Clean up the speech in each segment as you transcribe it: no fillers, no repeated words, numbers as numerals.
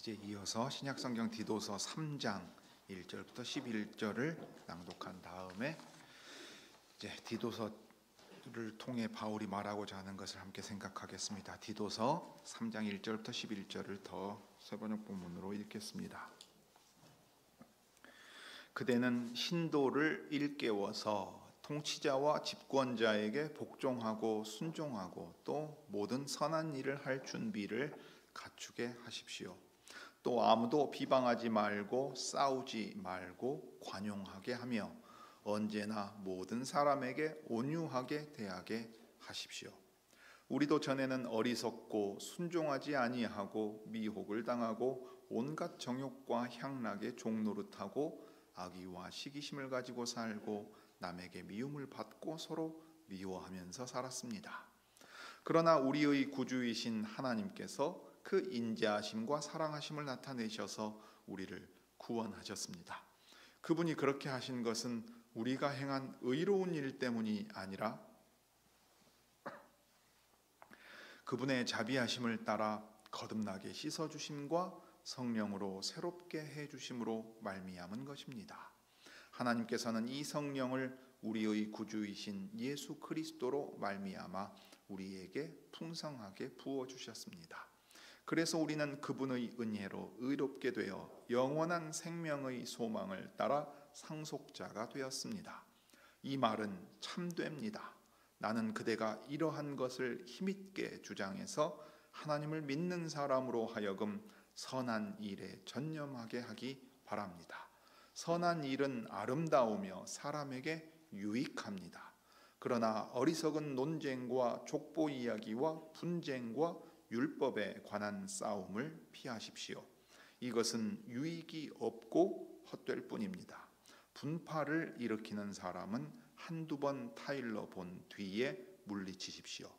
이제 이어서 신약성경 디도서 3장 1절부터 11절을 낭독한 다음에 이제 디도서를 통해 바울이 말하고자 하는 것을 함께 생각하겠습니다. 디도서 3장 1절부터 11절을 더 세번역 본문으로 읽겠습니다. 그대는 신도를 일깨워서 통치자와 집권자에게 복종하고 순종하고 또 모든 선한 일을 할 준비를 갖추게 하십시오. 또 아무도 비방하지 말고 싸우지 말고 관용하게 하며 언제나 모든 사람에게 온유하게 대하게 하십시오. 우리도 전에는 어리석고 순종하지 아니하고 미혹을 당하고 온갖 정욕과 향락의 종노릇하고 악의와 시기심을 가지고 살고 남에게 미움을 받고 서로 미워하면서 살았습니다. 그러나 우리의 구주이신 하나님께서 그 인자하심과 사랑하심을 나타내셔서 우리를 구원하셨습니다. 그분이 그렇게 하신 것은 우리가 행한 의로운 일 때문이 아니라 그분의 자비하심을 따라 거듭나게 씻어주심과 성령으로 새롭게 해주심으로 말미암은 것입니다. 하나님께서는 이 성령을 우리의 구주이신 예수 그리스도로 말미암아 우리에게 풍성하게 부어주셨습니다. 그래서 우리는 그분의 은혜로 의롭게 되어 영원한 생명의 소망을 따라 상속자가 되었습니다. 이 말은 참됩니다. 나는 그대가 이러한 것을 힘있게 주장해서 하나님을 믿는 사람으로 하여금 선한 일에 전념하게 하기 바랍니다. 선한 일은 아름다우며 사람에게 유익합니다. 그러나 어리석은 논쟁과 족보 이야기와 분쟁과 율법에 관한 싸움을 피하십시오. 이것은 유익이 없고 헛될 뿐입니다. 분파를 일으키는 사람은 한두 번 타일러 본 뒤에 물리치십시오.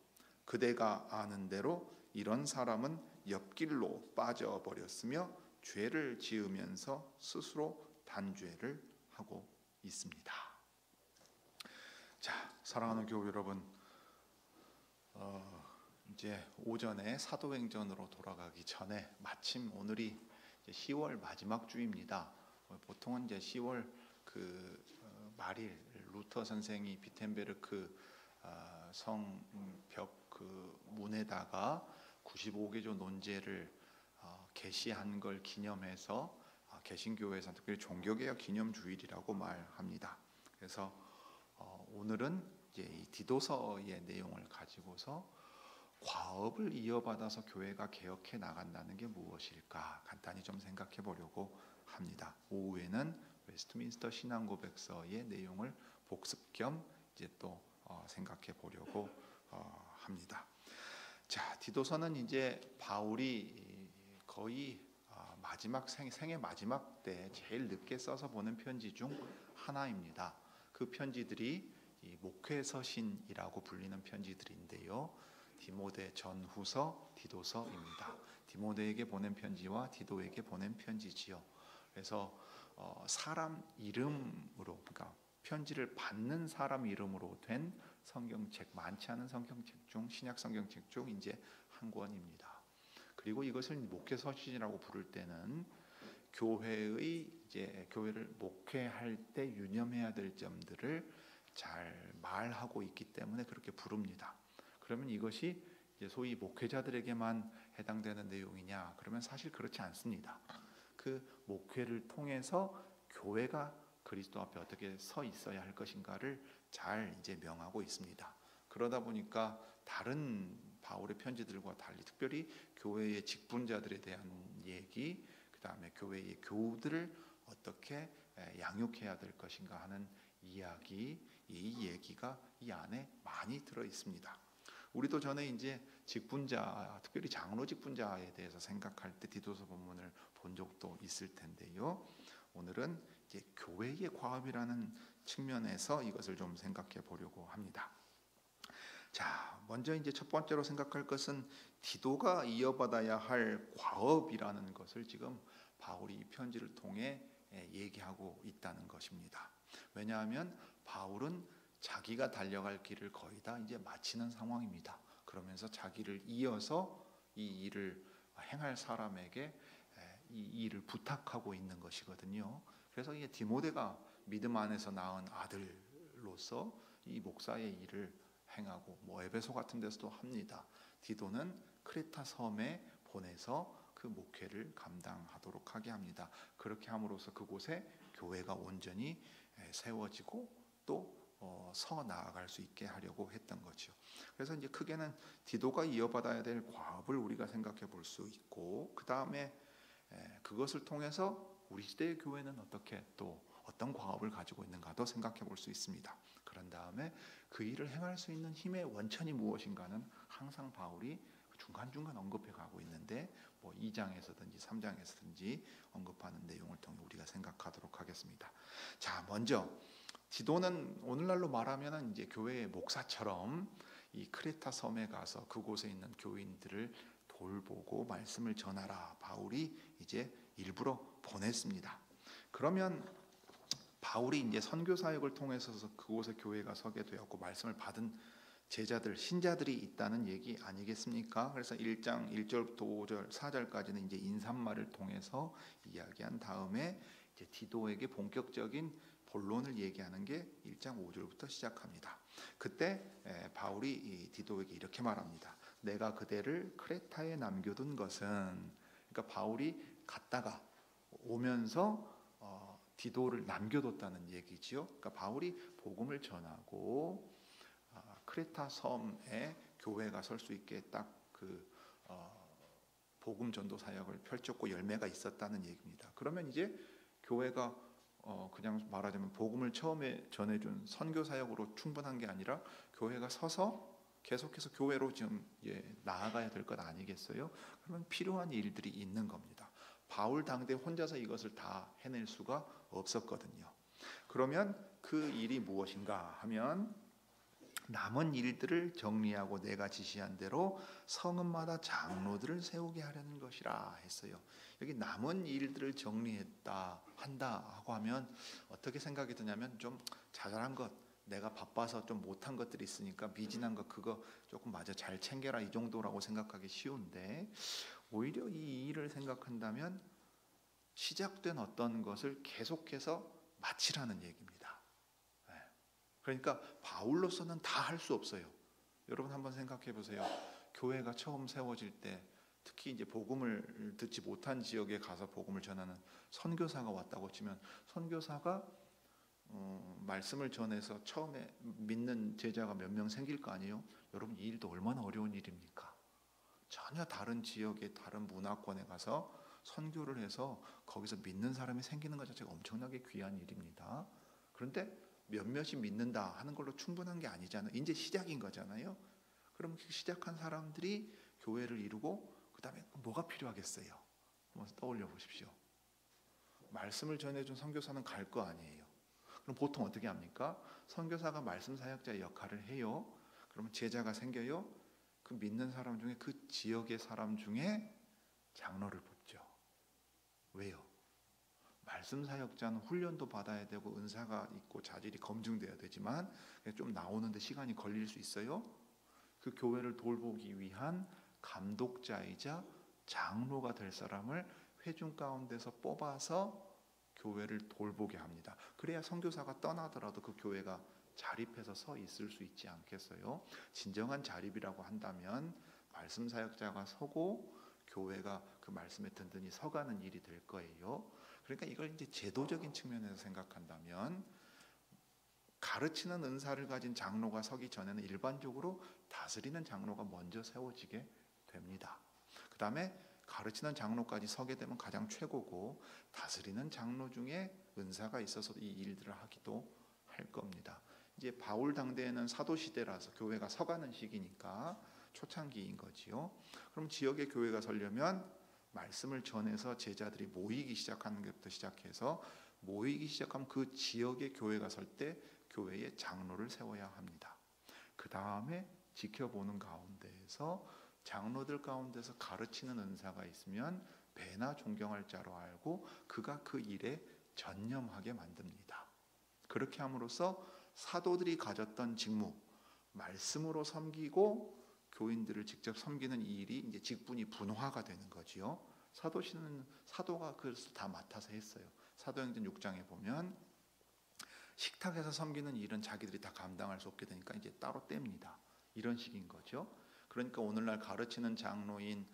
그대가 아는 대로 이런 사람은 옆길로 빠져버렸으며 죄를 지으면서 스스로 단죄를 하고 있습니다. 자, 사랑하는 교우 여러분, 이제 오전에 사도행전으로 돌아가기 전에 마침 오늘이 10월 마지막 주입니다. 보통은 이제 10월 말일 루터 선생이 비텐베르크 성벽 문에다가 95개조 논제를 게시한 걸 기념해서 개신교회에서 특별히 종교개혁 기념주일이라고 말합니다. 그래서 오늘은 이제 이 디도서의 내용을 가지고서 과업을 이어받아서 교회가 개혁해 나간다는 게 무엇일까 간단히 좀 생각해 보려고 합니다. 오후에는 웨스트민스터 신앙고백서의 내용을 복습 겸 이제 또 생각해 보려고 합니다. 자, 디도서는 이제 바울이 거의 마지막 생애 마지막 때 제일 늦게 써서 보낸 편지 중 하나입니다. 그 편지들이 이 목회서신이라고 불리는 편지들인데요. 디모데 전후서, 디도서입니다. 디모데에게 보낸 편지와 디도에게 보낸 편지지요. 그래서 사람 이름으로, 그러니까 편지를 받는 사람 이름으로 된 성경책, 많지 않은 성경책 중, 신약 성경책 중 이제 한 권입니다. 그리고 이것을 목회서신이라고 부를 때는 교회를 목회할 때 유념해야 될 점들을 잘 말하고 있기 때문에 그렇게 부릅니다. 그러면 이것이 이제 소위 목회자들에게만 해당되는 내용이냐? 그러면 사실 그렇지 않습니다. 그 목회를 통해서 교회가 그리스도 앞에 어떻게 서 있어야 할 것인가를 잘 이제 명하고 있습니다. 그러다 보니까 다른 바울의 편지들과 달리 특별히 교회의 직분자들에 대한 얘기, 그 다음에 교회의 교우들을 어떻게 양육해야 될 것인가 하는 이야기, 이 얘기가 이 안에 많이 들어 있습니다. 우리도 전에 이제 직분자, 특별히 장로 직분자에 대해서 생각할 때 디도서 본문을 본 적도 있을 텐데요. 오늘은 이제 교회의 과업이라는 측면에서 이것을 좀 생각해 보려고 합니다. 자, 먼저 이제 첫 번째로 생각할 것은 디도가 이어받아야 할 과업이라는 것을 지금 바울이 이 편지를 통해 얘기하고 있다는 것입니다. 왜냐하면 바울은 자기가 달려갈 길을 거의 다 이제 마치는 상황입니다. 그러면서 자기를 이어서 이 일을 행할 사람에게 이 일을 부탁하고 있는 것이거든요. 그래서 이 디모데가 믿음 안에서 낳은 아들로서 이 목사의 일을 행하고 에베소 같은 데서도 합니다. 디도는 크레타 섬에 보내서 그 목회를 감당하도록 하게 합니다. 그렇게 함으로써 그곳에 교회가 온전히 세워지고 또 서 나아갈 수 있게 하려고 했던 거죠. 그래서 이제 크게는 디도가 이어받아야 될 과업을 우리가 생각해 볼 수 있고, 그 다음에 그것을 통해서 우리 시대의 교회는 어떻게 또 어떤 과업을 가지고 있는가도 생각해 볼 수 있습니다. 그런 다음에 그 일을 행할 수 있는 힘의 원천이 무엇인가는 항상 바울이 중간중간 언급해 가고 있는데 2장에서든지 3장에서든지 언급하는 내용을 통해 우리가 생각하도록 하겠습니다. 자, 먼저 디도는 오늘날로 말하면 이제 교회의 목사처럼 이 크레타 섬에 가서 그곳에 있는 교인들을 돌보고 말씀을 전하라, 바울이 이제 일부러 보냈습니다. 그러면 바울이 이제 선교 사역을 통해서 그곳에 교회가 서게 되었고 말씀을 받은 제자들, 신자들이 있다는 얘기 아니겠습니까? 그래서 1장 1절부터 5절, 4절까지는 이제 인사말을 통해서 이야기한 다음에 이제 디도에게 본격적인 본론을 얘기하는 게 1장 5절부터 시작합니다. 그때 바울이 이 디도에게 이렇게 말합니다. 내가 그대를 크레타에 남겨둔 것은, 그러니까 바울이 갔다가 오면서 디도를 남겨뒀다는 얘기지요. 그러니까 바울이 복음을 전하고 크레타 섬에 교회가 설 수 있게 딱 그 복음 전도 사역을 펼쳤고 열매가 있었다는 얘기입니다. 그러면 이제 교회가 그냥 말하자면 복음을 처음에 전해준 선교 사역으로 충분한 게 아니라 교회가 서서 계속해서 교회로 지금 나아가야 될 것 아니겠어요? 그러면 필요한 일들이 있는 겁니다. 바울 당대 혼자서 이것을 다 해낼 수가 없었거든요. 그러면 그 일이 무엇인가 하면 남은 일들을 정리하고 내가 지시한 대로 성읍마다 장로들을 세우게 하려는 것이라 했어요. 여기 남은 일들을 정리했다 한다 하고 하면 어떻게 생각이 드냐면 좀 자잘한 것, 내가 바빠서 좀 못한 것들이 있으니까 미진한 것 그거 조금 마저 잘 챙겨라 이 정도라고 생각하기 쉬운데, 오히려 이 일을 생각한다면 시작된 어떤 것을 계속해서 마치라는 얘기입니다. 그러니까 바울로서는 다 할 수 없어요. 여러분 한번 생각해 보세요. 교회가 처음 세워질 때 특히 이제 복음을 듣지 못한 지역에 가서 복음을 전하는 선교사가 왔다고 치면 선교사가 말씀을 전해서 처음에 믿는 제자가 몇 명 생길 거 아니에요? 여러분 이 일도 얼마나 어려운 일입니까? 전혀 다른 지역의 다른 문화권에 가서 선교를 해서 거기서 믿는 사람이 생기는 것 자체가 엄청나게 귀한 일입니다. 그런데 몇몇이 믿는다 하는 걸로 충분한 게 아니잖아요. 이제 시작인 거잖아요. 그럼 시작한 사람들이 교회를 이루고 그 다음에 뭐가 필요하겠어요? 한번 떠올려 보십시오. 말씀을 전해준 선교사는 갈 거 아니에요. 그럼 보통 어떻게 합니까? 선교사가 말씀 사역자의 역할을 해요. 그러면 제자가 생겨요. 그 믿는 사람 중에 그 지역의 사람 중에 장로를 뽑죠. 왜요? 말씀 사역자는 훈련도 받아야 되고 은사가 있고 자질이 검증돼야 되지만 좀 나오는데 시간이 걸릴 수 있어요. 그 교회를 돌보기 위한 감독자이자 장로가 될 사람을 회중 가운데서 뽑아서 교회를 돌보게 합니다. 그래야 선교사가 떠나더라도 그 교회가 자립해서 서 있을 수 있지 않겠어요? 진정한 자립이라고 한다면 말씀 사역자가 서고 교회가 그 말씀에 든든히 서가는 일이 될 거예요. 그러니까 이걸 이제 제도적인 측면에서 생각한다면 가르치는 은사를 가진 장로가 서기 전에는 일반적으로 다스리는 장로가 먼저 세워지게 됩니다. 그 다음에 가르치는 장로까지 서게 되면 가장 최고고 다스리는 장로 중에 은사가 있어서 이 일들을 하기도 할 겁니다. 이제 바울 당대에는 사도 시대라서 교회가 서가는 시기니까 초창기인 거지요. 그럼 지역의 교회가 서려면 말씀을 전해서 제자들이 모이기 시작하는 것부터 시작해서 모이기 시작하면 그 지역의 교회가 설 때 교회의 장로를 세워야 합니다. 그 다음에 지켜보는 가운데에서 장로들 가운데서 가르치는 은사가 있으면 배나 존경할 자로 알고 그가 그 일에 전념하게 만듭니다. 그렇게 함으로써 사도들이 가졌던 직무, 말씀으로 섬기고 교인들을 직접 섬기는 이 일이 이제 직분이 분화가 되는 거지요. 사도신은 사도가 그래서 다 맡아서 했어요. 사도행전 6장에 보면 식탁에서 섬기는 일은 자기들이 다 감당할 수 없게 되니까 이제 따로 뗍니다. 이런 식인 거죠. 그러니까 오늘날 가르치는 장로인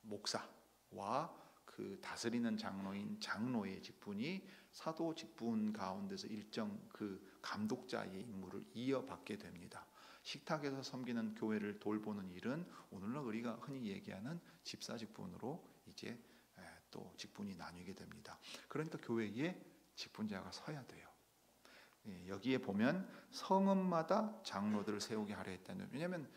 목사와 그 다스리는 장로인 장로의 직분이 사도 직분 가운데서 일정 그 감독자의 임무를 이어받게 됩니다. 식탁에서 섬기는 교회를 돌보는 일은 오늘날 우리가 흔히 얘기하는 집사 직분으로 이제 또 직분이 나뉘게 됩니다. 그러니까 교회에 직분자가 서야 돼요. 여기에 보면 성읍마다 장로들을 세우게 하려 했다는, 왜냐하면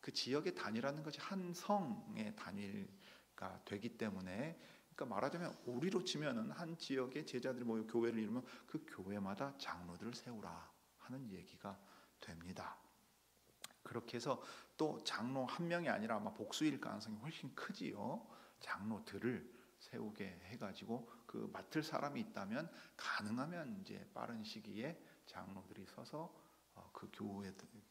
그 지역의 단위라는 것이 한 성의 단위가 되기 때문에, 그러니까 말하자면 우리로 치면은 한 지역의 제자들이 모여 교회를 이루면 그 교회마다 장로들을 세우라 하는 얘기가 됩니다. 그렇게 해서 또 장로 한 명이 아니라 아마 복수일 가능성이 훨씬 크지요. 장로들을 세우게 해가지고 그 맡을 사람이 있다면 가능하면 이제 빠른 시기에 장로들이 서서 그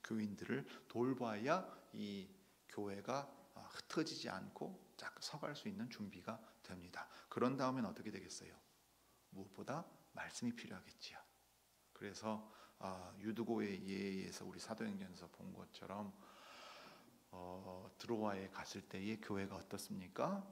교인들을 돌봐야 이 교회가 흩어지지 않고 쫙 서갈 수 있는 준비가 됩니다. 그런 다음엔 어떻게 되겠어요? 무엇보다 말씀이 필요하겠지요. 그래서 유두고의 예에서 우리 사도행전에서 본 것처럼 드로아에 갔을 때의 교회가 어떻습니까?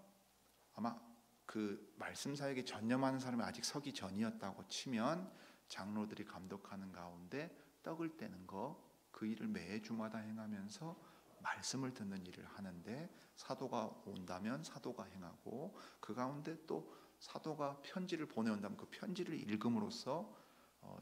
아마 그 말씀 사역에 전념하는 사람이 아직 서기 전이었다고 치면 장로들이 감독하는 가운데 떡을 떼는 거, 그 일을 매주마다 행하면서 말씀을 듣는 일을 하는데, 사도가 온다면 사도가 행하고, 그 가운데 또 사도가 편지를 보내온다면 그 편지를 읽음으로써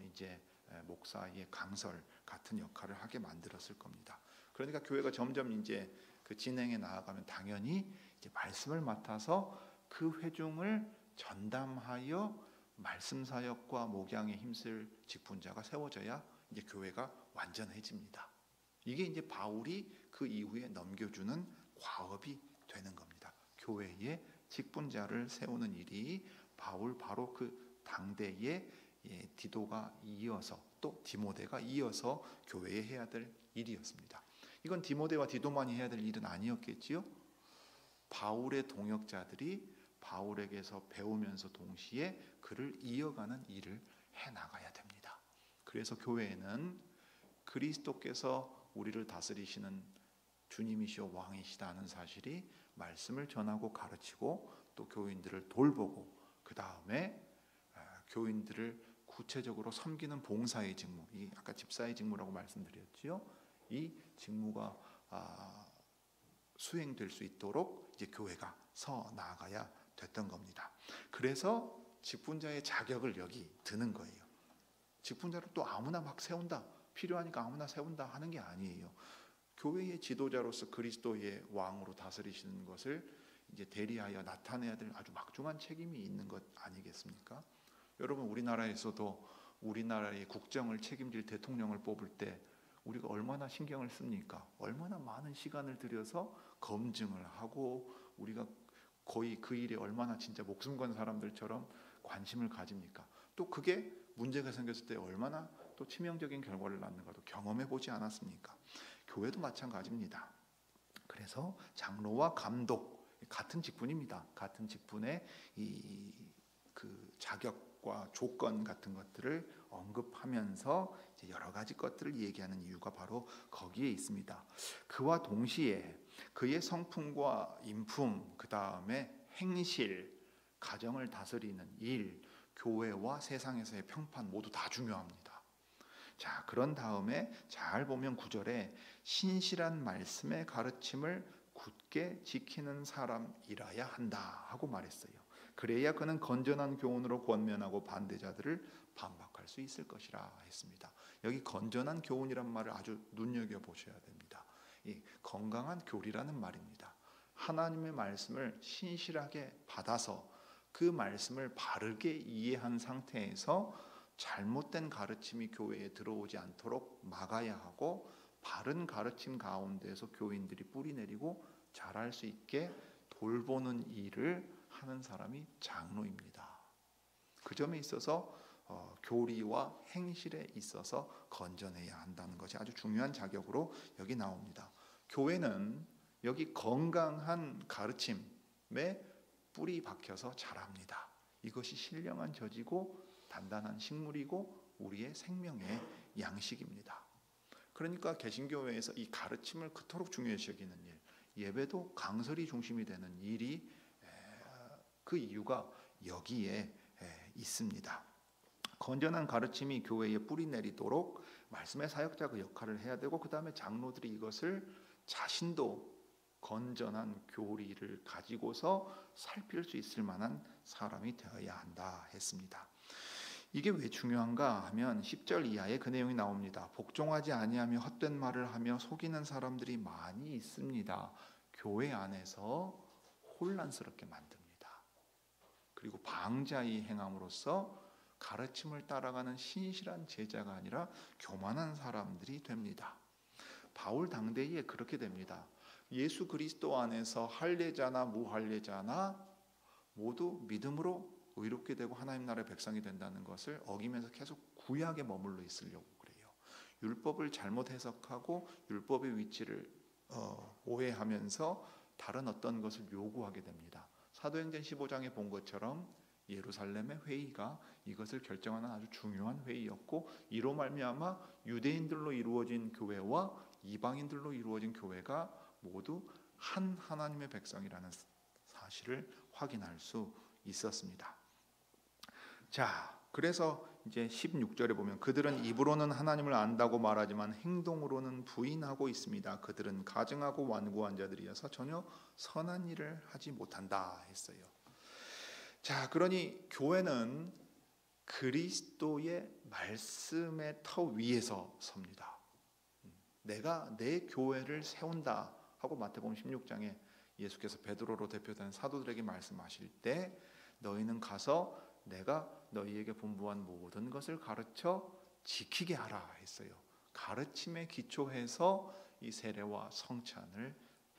이제 목사의 강설 같은 역할을 하게 만들었을 겁니다. 그러니까 교회가 점점 이제 그 진행해 나아가면 당연히 이제 말씀을 맡아서 그 회중을 전담하여 말씀 사역과 목양에 힘쓸 직분자가 세워져야 이제 교회가 완전해집니다. 이게 이제 바울이 그 이후에 넘겨주는 과업이 되는 겁니다. 교회에 직분자를 세우는 일이 바울 바로 그 당대에 디도가 이어서 또 디모데가 이어서 교회에 해야 될 일이었습니다. 이건 디모데와 디도만이 해야 될 일은 아니었겠지요. 바울의 동역자들이 바울에게서 배우면서 동시에 그를 이어가는 일을 해나가야 됩니다. 그래서 교회에는 그리스도께서 우리를 다스리시는 주님이시오 왕이시다는 사실이 말씀을 전하고 가르치고 또 교인들을 돌보고, 그 다음에 교인들을 구체적으로 섬기는 봉사의 직무, 이 아까 집사의 직무라고 말씀드렸지요. 이 직무가 수행될 수 있도록 이제 교회가 서 나아가야 됐던 겁니다. 그래서 직분자의 자격을 여기 드는 거예요. 직분자를 또 아무나 막 세운다, 필요하니까 아무나 세운다 하는 게 아니에요. 교회의 지도자로서 그리스도의 왕으로 다스리시는 것을 이제 대리하여 나타내야 될 아주 막중한 책임이 있는 것 아니겠습니까? 여러분, 우리나라에서도 우리나라의 국정을 책임질 대통령을 뽑을 때 우리가 얼마나 신경을 씁니까? 얼마나 많은 시간을 들여서 검증을 하고 우리가 거의 그 일에 얼마나 진짜 목숨 건 사람들처럼 관심을 가집니까? 또 그게 문제가 생겼을 때 얼마나 또 치명적인 결과를 낳는가도 경험해 보지 않았습니까? 교회도 마찬가지입니다. 그래서 장로와 감독 같은 직분입니다. 같은 직분의 그 자격과 조건 같은 것들을 언급하면서 이제 여러 가지 것들을 얘기하는 이유가 바로 거기에 있습니다. 그와 동시에 그의 성품과 인품, 그 다음에 행실, 가정을 다스리는 일, 교회와 세상에서의 평판 모두 다 중요합니다. 자, 그런 다음에 잘 보면 9절에 신실한 말씀의 가르침을 굳게 지키는 사람이라야 한다 하고 말했어요. 그래야 그는 건전한 교훈으로 권면하고 반대자들을 반박할 수 있을 것이라 했습니다. 여기 건전한 교훈이란 말을 아주 눈여겨보셔야 됩니다. 이 건강한 교리라는 말입니다. 하나님의 말씀을 신실하게 받아서 그 말씀을 바르게 이해한 상태에서 잘못된 가르침이 교회에 들어오지 않도록 막아야 하고, 바른 가르침 가운데서 교인들이 뿌리내리고 자랄 수 있게 돌보는 일을 하는 사람이 장로입니다. 그 점에 있어서 교리와 행실에 있어서 건전해야 한다는 것이 아주 중요한 자격으로 여기 나옵니다. 교회는 여기 건강한 가르침에 뿌리 박혀서 자랍니다. 이것이 신령한 젖이고 단단한 식물이고 우리의 생명의 양식입니다. 그러니까 개신교회에서 이 가르침을 그토록 중요시 여기는 일, 예배도 강설이 중심이 되는 일이 그 이유가 여기에 있습니다. 건전한 가르침이 교회에 뿌리 내리도록 말씀의 사역자가 그 역할을 해야 되고, 그 다음에 장로들이 이것을 자신도 건전한 교리를 가지고서 살필 수 있을 만한 사람이 되어야 한다 했습니다. 이게 왜 중요한가 하면 10절 이하에 그 내용이 나옵니다. 복종하지 아니하며 헛된 말을 하며 속이는 사람들이 많이 있습니다. 교회 안에서 혼란스럽게 만듭니다. 그리고 방자히 행함으로써 가르침을 따라가는 신실한 제자가 아니라 교만한 사람들이 됩니다. 바울 당대에 그렇게 됩니다. 예수 그리스도 안에서 할례자나 무할례자나 모두 믿음으로 의롭게 되고 하나님 나라의 백성이 된다는 것을 어기면서 계속 구약에 머물러 있으려고 그래요. 율법을 잘못 해석하고 율법의 위치를 오해하면서 다른 어떤 것을 요구하게 됩니다. 사도행전 15장에 본 것처럼 예루살렘의 회의가 이것을 결정하는 아주 중요한 회의였고, 이로 말미암아 유대인들로 이루어진 교회와 이방인들로 이루어진 교회가 모두 한 하나님의 백성이라는 사실을 확인할 수 있었습니다. 자, 그래서 이제 16절에 보면 그들은 입으로는 하나님을 안다고 말하지만 행동으로는 부인하고 있습니다. 그들은 가증하고 완고한 자들이어서 전혀 선한 일을 하지 못한다 했어요. 자, 그러니 교회는 그리스도의 말씀의 터 위에서 섭니다. 내가 내 교회를 세운다 하고 마태복음 16장에 예수께서 베드로로 대표된 사도들에게 말씀하실 때 너희는 가서 내가 너희에게 분부한 모든 것을 가르쳐 지키게 하라 했어요. 가르침에 기초해서 이 세례와 성찬을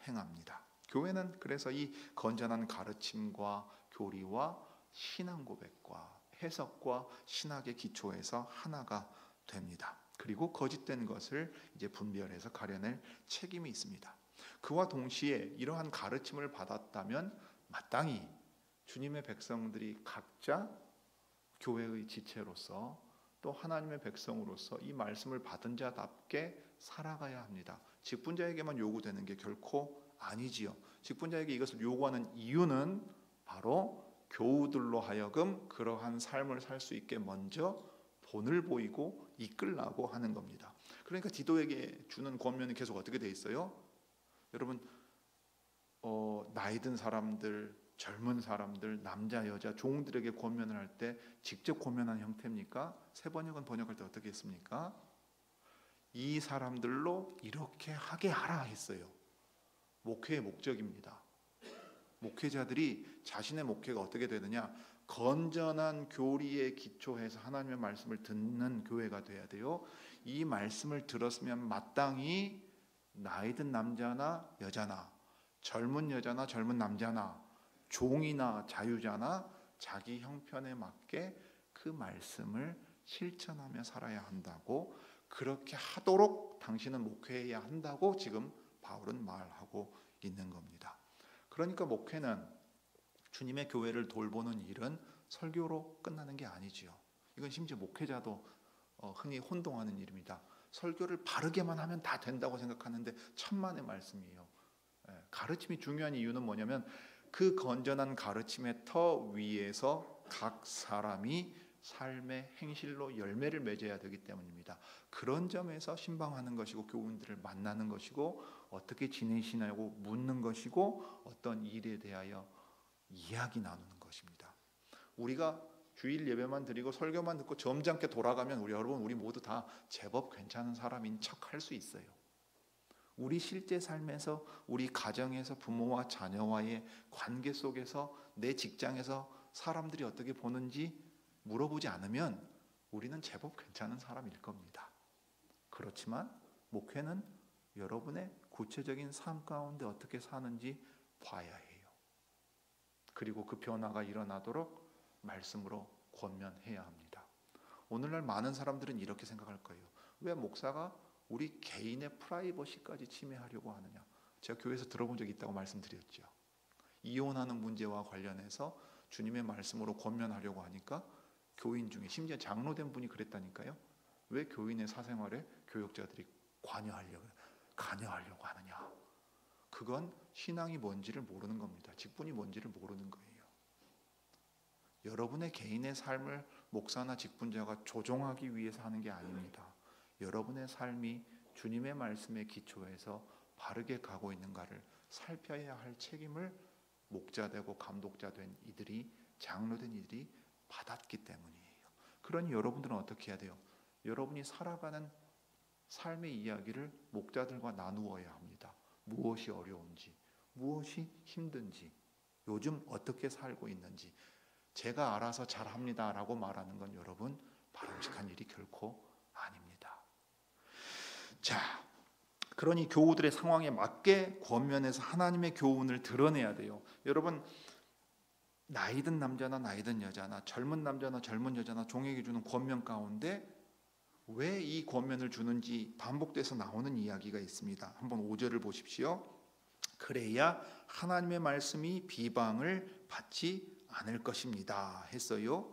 행합니다. 교회는 그래서 이 건전한 가르침과 교리와 신앙 고백과 해석과 신학의 기초에서 하나가 됩니다. 그리고 거짓된 것을 이제 분별해서 가려낼 책임이 있습니다. 그와 동시에 이러한 가르침을 받았다면 마땅히 주님의 백성들이 각자 교회의 지체로서 또 하나님의 백성으로서 이 말씀을 받은 자답게 살아가야 합니다. 직분자에게만 요구되는 게 결코 아니지요. 직분자에게 이것을 요구하는 이유는 바로 교우들로 하여금 그러한 삶을 살 수 있게 먼저 본을 보이고 이끌라고 하는 겁니다. 그러니까 디도에게 주는 권면이 계속 어떻게 돼 있어요? 여러분, 나이 든 사람들, 젊은 사람들, 남자, 여자, 종들에게 권면을 할 때 직접 권면하는 형태입니까? 새번역은 번역할 때 어떻게 했습니까? 이 사람들로 이렇게 하게 하라 했어요. 목회의 목적입니다. 목회자들이 자신의 목회가 어떻게 되느냐? 건전한 교리에 기초해서 하나님의 말씀을 듣는 교회가 돼야 돼요. 이 말씀을 들었으면 마땅히 나이 든 남자나 여자나 젊은 여자나 젊은 남자나 종이나 자유자나 자기 형편에 맞게 그 말씀을 실천하며 살아야 한다고, 그렇게 하도록 당신은 목회해야 한다고 지금 바울은 말하고 있는 겁니다. 그러니까 목회는 주님의 교회를 돌보는 일은 설교로 끝나는 게 아니지요. 이건 심지어 목회자도 흔히 혼동하는 일입니다. 설교를 바르게만 하면 다 된다고 생각하는데 천만의 말씀이에요. 가르침이 중요한 이유는 뭐냐면 그 건전한 가르침의 터 위에서 각 사람이 삶의 행실로 열매를 맺어야 되기 때문입니다. 그런 점에서 신방하는 것이고 교우들을 만나는 것이고 어떻게 지내시냐고 묻는 것이고 어떤 일에 대하여 이야기 나누는 것입니다. 우리가 주일 예배만 드리고 설교만 듣고 점잖게 돌아가면 우리 모두 다 제법 괜찮은 사람인 척 할 수 있어요. 우리 실제 삶에서, 우리 가정에서 부모와 자녀와의 관계 속에서, 내 직장에서 사람들이 어떻게 보는지 물어보지 않으면 우리는 제법 괜찮은 사람일 겁니다. 그렇지만 목회는 여러분의 구체적인 삶 가운데 어떻게 사는지 봐야 해요. 그리고 그 변화가 일어나도록 말씀으로 권면해야 합니다. 오늘날 많은 사람들은 이렇게 생각할 거예요. 왜 목사가 우리 개인의 프라이버시까지 침해하려고 하느냐? 제가 교회에서 들어본 적이 있다고 말씀드렸죠. 이혼하는 문제와 관련해서 주님의 말씀으로 권면하려고 하니까 교인 중에 심지어 장로된 분이 그랬다니까요. 왜 교인의 사생활에 교역자들이 관여하려고 하느냐. 그건 신앙이 뭔지를 모르는 겁니다. 직분이 뭔지를 모르는 거예요. 여러분의 개인의 삶을 목사나 직분자가 조종하기 위해서 하는 게 아닙니다. 여러분의 삶이 주님의 말씀에 기초해서 바르게 가고 있는가를 살펴야 할 책임을 목자되고 감독자된 이들이, 장로된 이들이 받았기 때문이에요. 그러니 여러분들은 어떻게 해야 돼요? 여러분이 살아가는 삶의 이야기를 목자들과 나누어야 합니다. 무엇이 어려운지, 무엇이 힘든지, 요즘 어떻게 살고 있는지 제가 알아서 잘합니다 라고 말하는 건 여러분 바람직한 일이 결코 아닙니다. 자, 그러니 교우들의 상황에 맞게 권면해서 하나님의 교훈을 드러내야 돼요. 여러분, 나이든 남자나 나이든 여자나 젊은 남자나 젊은 여자나 종에게 주는 권면 가운데 왜 이 권면을 주는지 반복돼서 나오는 이야기가 있습니다. 한번 5절을 보십시오. 그래야 하나님의 말씀이 비방을 받지 않을 것입니다 했어요.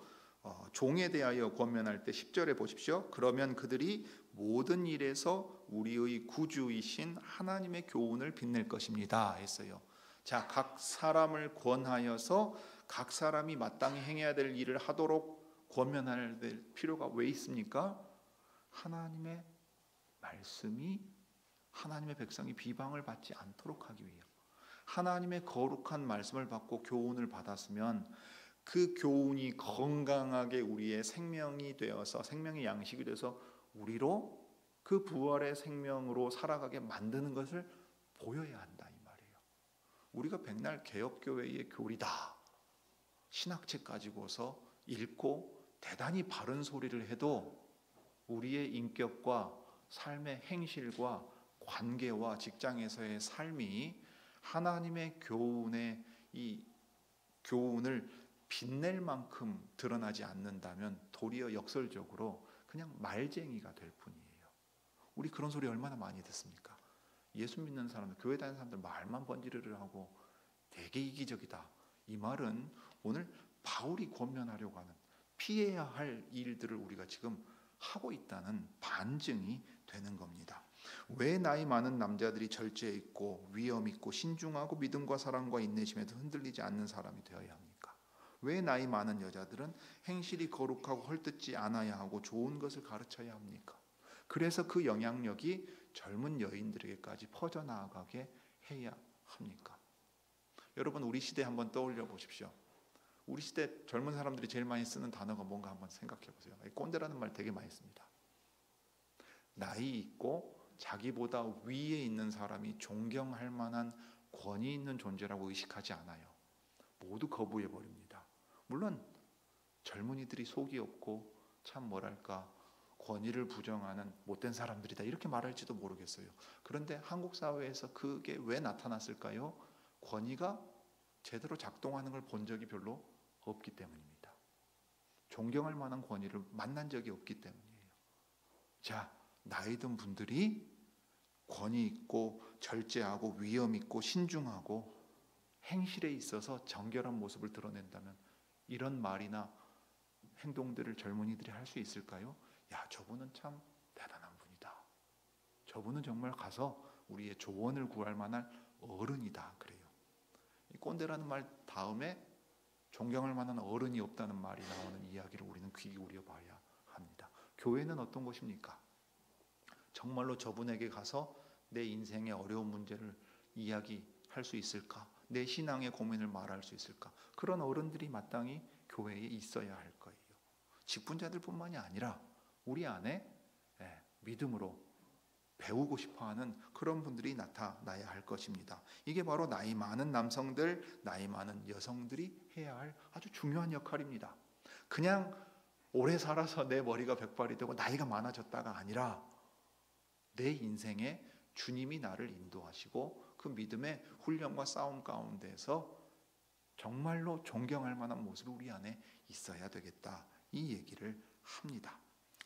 종에 대하여 권면할 때 10절에 보십시오. 그러면 그들이 모든 일에서 우리의 구주이신 하나님의 교훈을 빛낼 것입니다 했어요. 자, 각 사람을 권하여서 각 사람이 마땅히 행해야 될 일을 하도록 권면할 필요가 왜 있습니까? 하나님의 말씀이 하나님의 백성이 비방을 받지 않도록 하기 위해요. 하나님의 거룩한 말씀을 받고 교훈을 받았으면 그 교훈이 건강하게 우리의 생명이 되어서 생명의 양식이 돼서 우리로 그 부활의 생명으로 살아가게 만드는 것을 보여야 한다 이 말이에요. 우리가 백날 개혁교회의 교리다 신학책 가지고서 읽고 대단히 바른 소리를 해도 우리의 인격과 삶의 행실과 관계와 직장에서의 삶이 하나님의 교훈의 이 교훈을 빛낼 만큼 드러나지 않는다면 도리어 역설적으로 그냥 말쟁이가 될 뿐이에요. 우리 그런 소리 얼마나 많이 듣습니까? 예수 믿는 사람들, 교회 다니는 사람들 말만 번지르르 하고 되게 이기적이다. 이 말은 오늘 바울이 권면하려고 하는 피해야 할 일들을 우리가 지금 하고 있다는 반증이 되는 겁니다. 왜 나이 많은 남자들이 절제 있고 위엄 있고 신중하고 믿음과 사랑과 인내심에도 흔들리지 않는 사람이 되어야 합니까? 왜 나이 많은 여자들은 행실이 거룩하고 헐뜯지 않아야 하고 좋은 것을 가르쳐야 합니까? 그래서 그 영향력이 젊은 여인들에게까지 퍼져나가게 해야 합니까? 여러분, 우리 시대 한번 떠올려 보십시오. 우리 시대 젊은 사람들이 제일 많이 쓰는 단어가 뭔가 한번 생각해 보세요. 꼰대라는 말 되게 많이 씁니다. 나이 있고 자기보다 위에 있는 사람이 존경할 만한 권위 있는 존재라고 의식하지 않아요. 모두 거부해 버립니다. 물론 젊은이들이 속이 없고 참 뭐랄까 권위를 부정하는 못된 사람들이다 이렇게 말할지도 모르겠어요. 그런데 한국 사회에서 그게 왜 나타났을까요? 권위가 제대로 작동하는 걸 본 적이 별로 없기 때문입니다. 존경할 만한 권위를 만난 적이 없기 때문이에요. 자, 나이 든 분들이 권위 있고 절제하고 위엄 있고 신중하고 행실에 있어서 정결한 모습을 드러낸다면 이런 말이나 행동들을 젊은이들이 할 수 있을까요? 야, 저분은 참 대단한 분이다. 저분은 정말 가서 우리의 조언을 구할 만한 어른이다. 그래요. 이 꼰대라는 말 다음에 존경할 만한 어른이 없다는 말이 나오는 이야기를 우리는 귀 기울여 봐야 합니다. 교회는 어떤 곳입니까? 정말로 저분에게 가서 내 인생의 어려운 문제를 이야기할 수 있을까? 내 신앙의 고민을 말할 수 있을까? 그런 어른들이 마땅히 교회에 있어야 할 거예요. 직분자들뿐만이 아니라 우리 안에 믿음으로 배우고 싶어하는 그런 분들이 나타나야 할 것입니다. 이게 바로 나이 많은 남성들, 나이 많은 여성들이 해야 할 아주 중요한 역할입니다. 그냥 오래 살아서 내 머리가 백발이 되고 나이가 많아졌다가 아니라 내 인생에 주님이 나를 인도하시고 그 믿음의 훈련과 싸움 가운데서 정말로 존경할 만한 모습이 우리 안에 있어야 되겠다. 이 얘기를 합니다.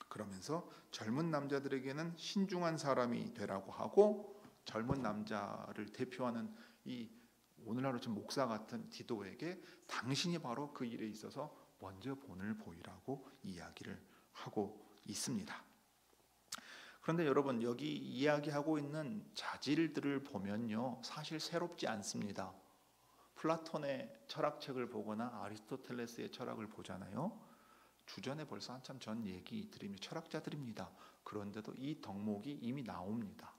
그러면서 젊은 남자들에게는 신중한 사람이 되라고 하고 젊은 남자를 대표하는 이 오늘날 좀 목사 같은 디도에게 당신이 바로 그 일에 있어서 먼저 본을 보이라고 이야기를 하고 있습니다. 그런데 여러분, 여기 이야기하고 있는 자질들을 보면요, 사실 새롭지 않습니다. 플라톤의 철학책을 보거나 아리스토텔레스의 철학을 보잖아요. 주전에 벌써 한참 전 얘기들이며 철학자들입니다. 그런데도 이 덕목이 이미 나온다고요.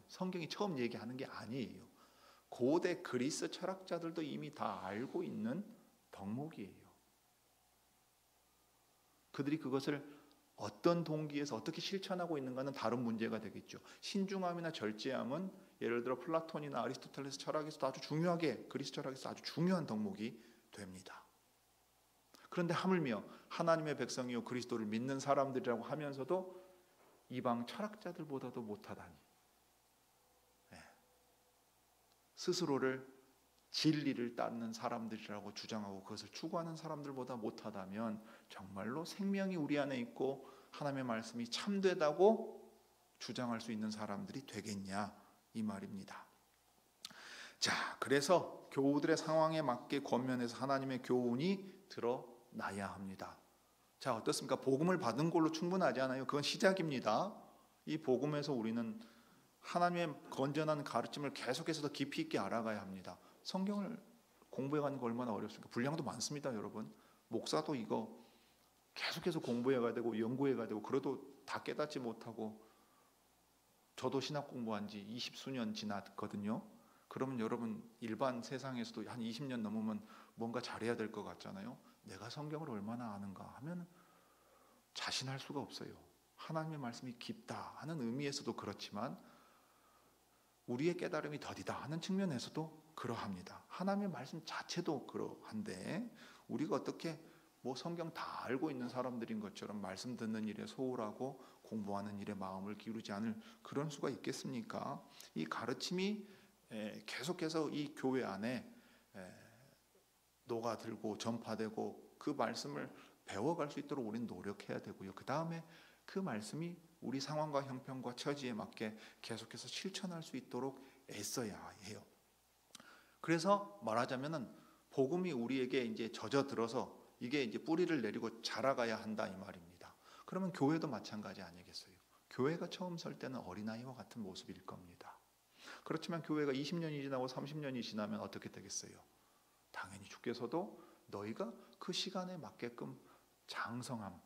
성경이 처음 얘기하는 게 아니에요. 고대 그리스 철학자들도 이미 다 알고 있는 덕목이에요. 그들이 그것을 어떤 동기에서 어떻게 실천하고 있는가는 다른 문제가 되겠죠. 신중함이나 절제함은 예를 들어 플라톤이나 아리스토텔레스 철학에서도 아주 중요하게, 그리스 철학에서 아주 중요한 덕목이 됩니다. 그런데 하물며 하나님의 백성이요 그리스도를 믿는 사람들이라고 하면서도 이방 철학자들보다도 못하다니, 스스로를 진리를 따르는 사람들이라고 주장하고 그것을 추구하는 사람들보다 못하다면 정말로 생명이 우리 안에 있고 하나님의 말씀이 참되다고 주장할 수 있는 사람들이 되겠냐, 이 말입니다. 자, 그래서 교우들의 상황에 맞게 권면해서 하나님의 교훈이 드러나야 합니다. 자, 어떻습니까? 복음을 받은 걸로 충분하지 않아요. 그건 시작입니다. 이 복음에서 우리는 하나님의 건전한 가르침을 계속해서 더 깊이 있게 알아가야 합니다. 성경을 공부해가는 거 얼마나 어렵습니까? 분량도 많습니다, 여러분. 목사도 이거 계속해서 공부해가야 되고 연구해가야 되고, 그래도 다 깨닫지 못하고, 저도 신학 공부한 지 20수년 지났거든요. 그러면 여러분, 일반 세상에서도 한 20년 넘으면 뭔가 잘해야 될 것 같잖아요. 내가 성경을 얼마나 아는가 하면 자신할 수가 없어요. 하나님의 말씀이 깊다 하는 의미에서도 그렇지만 우리의 깨달음이 더디다 하는 측면에서도 그러합니다. 하나님의 말씀 자체도 그러한데, 우리가 어떻게 뭐 성경 다 알고 있는 사람들인 것처럼 말씀 듣는 일에 소홀하고 공부하는 일에 마음을 기울이지 않을 그런 수가 있겠습니까? 이 가르침이 계속해서 이 교회 안에 녹아들고 전파되고 그 말씀을 배워갈 수 있도록 우리는 노력해야 되고요. 그 다음에 그 말씀이 우리 상황과 형편과 처지에 맞게 계속해서 실천할 수 있도록 애써야 해요. 그래서 말하자면은 복음이 우리에게 이제 젖어들어서 이게 이제 뿌리를 내리고 자라가야 한다, 이 말입니다. 그러면 교회도 마찬가지 아니겠어요? 교회가 처음 설 때는 어린아이와 같은 모습일 겁니다. 그렇지만 교회가 20년이 지나고 30년이 지나면 어떻게 되겠어요? 당연히 주께서도 너희가 그 시간에 맞게끔 장성함,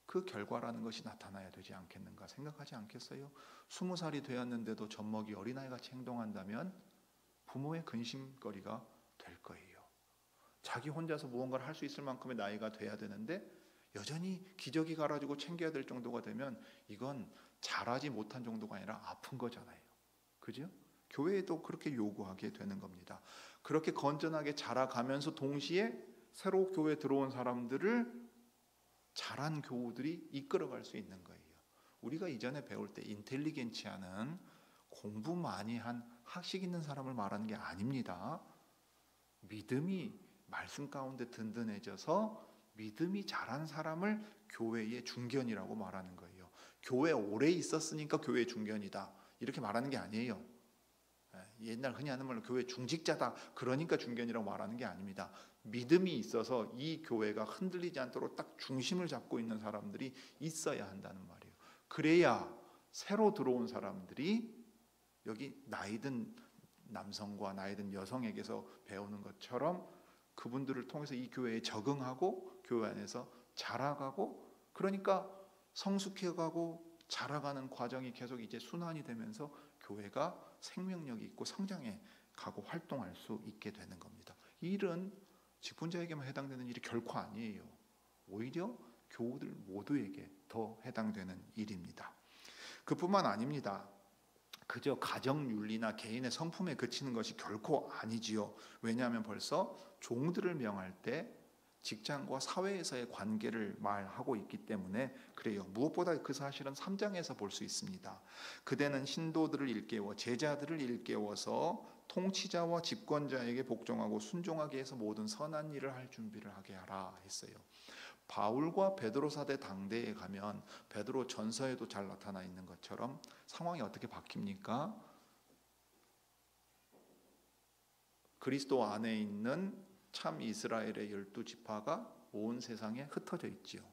그 결과라는 것이 나타나야 되지 않겠는가 생각하지 않겠어요? 20살이 되었는데도 젖먹이 어린아이같이 행동한다면 부모의 근심거리가 될 거예요. 자기 혼자서 무언가를 할 수 있을 만큼의 나이가 돼야 되는데 여전히 기저귀 갈아주고 챙겨야 될 정도가 되면 이건 잘하지 못한 정도가 아니라 아픈 거잖아요. 그죠? 교회에도 그렇게 요구하게 되는 겁니다. 그렇게 건전하게 자라가면서 동시에 새로 교회에 들어온 사람들을 잘한 교우들이 이끌어갈 수 있는 거예요. 우리가 이전에 배울 때 인텔리겐치아는 공부 많이 한 학식 있는 사람을 말하는 게 아닙니다. 믿음이 말씀 가운데 든든해져서 믿음이 잘한 사람을 교회의 중견이라고 말하는 거예요. 교회에 오래 있었으니까 교회의 중견이다, 이렇게 말하는 게 아니에요. 옛날 흔히 하는 말로 교회 중직자다, 그러니까 중견이라고 말하는 게 아닙니다. 믿음이 있어서 이 교회가 흔들리지 않도록 딱 중심을 잡고 있는 사람들이 있어야 한다는 말이에요. 그래야 새로 들어온 사람들이 여기 나이든 남성과 나이든 여성에게서 배우는 것처럼 그분들을 통해서 이 교회에 적응하고 교회 안에서 자라가고, 그러니까 성숙해가고 자라가는 과정이 계속 이제 순환이 되면서 교회가 생명력이 있고 성장해 가고 활동할 수 있게 되는 겁니다. 이 일은 직분자에게만 해당되는 일이 결코 아니에요. 오히려 교우들 모두에게 더 해당되는 일입니다. 그뿐만 아닙니다. 그저 가정윤리나 개인의 성품에 그치는 것이 결코 아니지요. 왜냐하면 벌써 종들을 명할 때 직장과 사회에서의 관계를 말하고 있기 때문에 그래요. 무엇보다 그 사실은 3장에서 볼 수 있습니다. 그대는 신도들을 일깨워 제자들을 일깨워서 통치자와 집권자에게 복종하고 순종하게 해서 모든 선한 일을 할 준비를 하게 하라 했어요. 바울과 베드로 사대 당대에 가면 베드로 전서에도 잘 나타나 있는 것처럼 상황이 어떻게 바뀝니까? 그리스도 안에 있는 참 이스라엘의 12지파가 온 세상에 흩어져 있지요.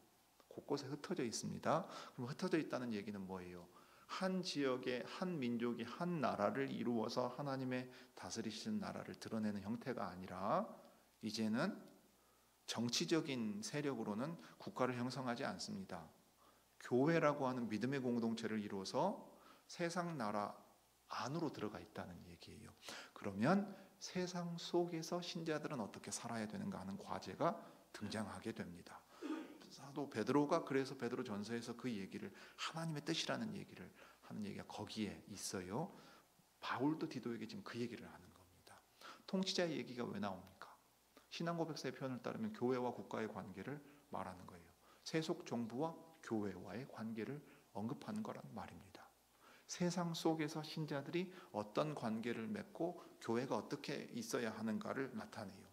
곳곳에 흩어져 있습니다. 그럼 흩어져 있다는 얘기는 뭐예요? 한 지역의 한 민족이 한 나라를 이루어서 하나님의 다스리시는 나라를 드러내는 형태가 아니라 이제는 정치적인 세력으로는 국가를 형성하지 않습니다. 교회라고 하는 믿음의 공동체를 이루어서 세상 나라 안으로 들어가 있다는 얘기예요. 그러면 세상 속에서 신자들은 어떻게 살아야 되는가 하는 과제가 등장하게 됩니다. 사도 베드로가 그래서 베드로전서에서 그 얘기를 하나님의 뜻이라는 얘기를 하는 얘기가 거기에 있어요. 바울도 디도에게 지금 그 얘기를 하는 겁니다. 통치자의 얘기가 왜 나옵니까? 신앙고백서의 표현을 따르면 교회와 국가의 관계를 말하는 거예요. 세속 정부와 교회와의 관계를 언급하는 거란 말입니다. 세상 속에서 신자들이 어떤 관계를 맺고 교회가 어떻게 있어야 하는가를 나타내요.